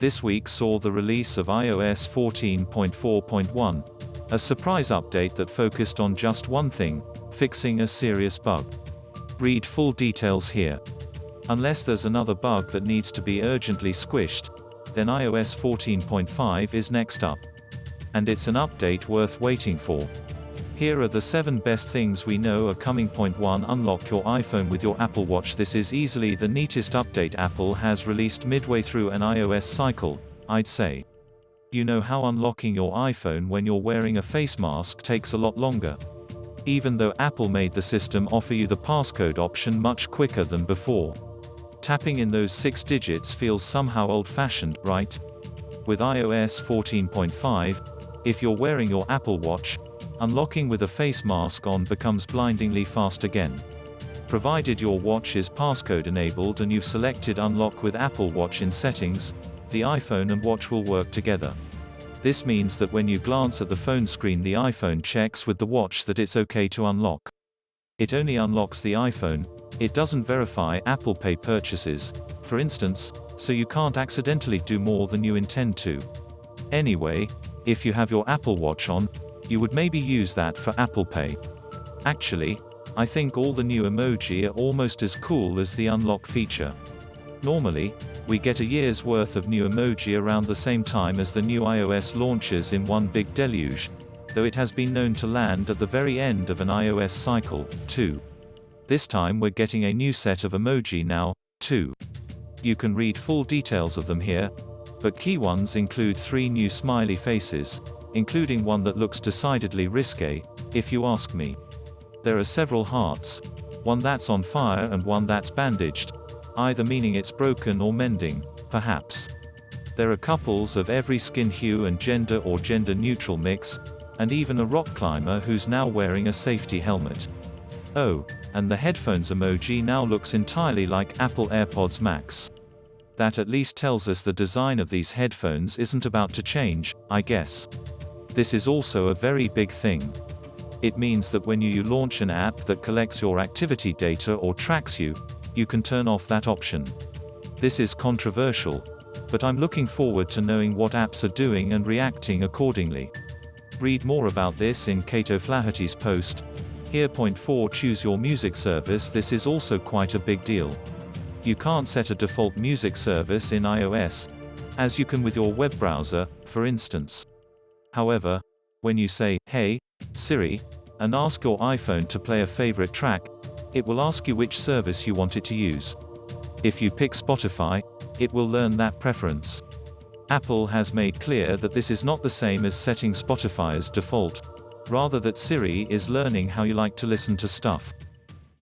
This week saw the release of iOS 14.4.1, a surprise update that focused on just one thing: fixing a serious bug. Read full details here. Unless there's another bug that needs to be urgently squished, then iOS 14.5 is next up. And it's an update worth waiting for. Here are the 7 best things we know are coming. Point 1. Unlock your iPhone with your Apple Watch. This is easily the neatest update Apple has released midway through an iOS cycle, I'd say. You know how unlocking your iPhone when you're wearing a face mask takes a lot longer. Even though Apple made the system offer you the passcode option much quicker than before. Tapping in those 6 digits feels somehow old-fashioned, right? With iOS 14.5, if you're wearing your Apple Watch, unlocking with a face mask on becomes blindingly fast again. Provided your watch is passcode-enabled and you've selected Unlock with Apple Watch in Settings, the iPhone and watch will work together. This means that when you glance at the phone screen, the iPhone checks with the watch that it's okay to unlock. It only unlocks the iPhone, it doesn't verify Apple Pay purchases, for instance, so you can't accidentally do more than you intend to. Anyway, if you have your Apple Watch on, you would maybe use that for Apple Pay. Actually, I think all the new emoji are almost as cool as the unlock feature. Normally, we get a year's worth of new emoji around the same time as the new iOS launches in one big deluge, though it has been known to land at the very end of an iOS cycle, too. This time we're getting a new set of emoji now, too. You can read full details of them here, but key ones include 3 new smiley faces, including one that looks decidedly risqué, if you ask me. There are several hearts, one that's on fire and one that's bandaged, either meaning it's broken or mending, perhaps. There are couples of every skin hue and gender or gender-neutral mix, and even a rock climber who's now wearing a safety helmet. Oh, and the headphones emoji now looks entirely like Apple AirPods Max. That at least tells us the design of these headphones isn't about to change, I guess. This is also a very big thing. It means that when you launch an app that collects your activity data or tracks you, you can turn off that option. This is controversial, but I'm looking forward to knowing what apps are doing and reacting accordingly. Read more about this in Kato Flaherty's post. Here. Point 4. Choose your music service. This is also quite a big deal. You can't set a default music service in iOS, as you can with your web browser, for instance. However, when you say, "Hey, Siri," and ask your iPhone to play a favorite track, it will ask you which service you want it to use. If you pick Spotify, it will learn that preference. Apple has made clear that this is not the same as setting Spotify as default, rather that Siri is learning how you like to listen to stuff.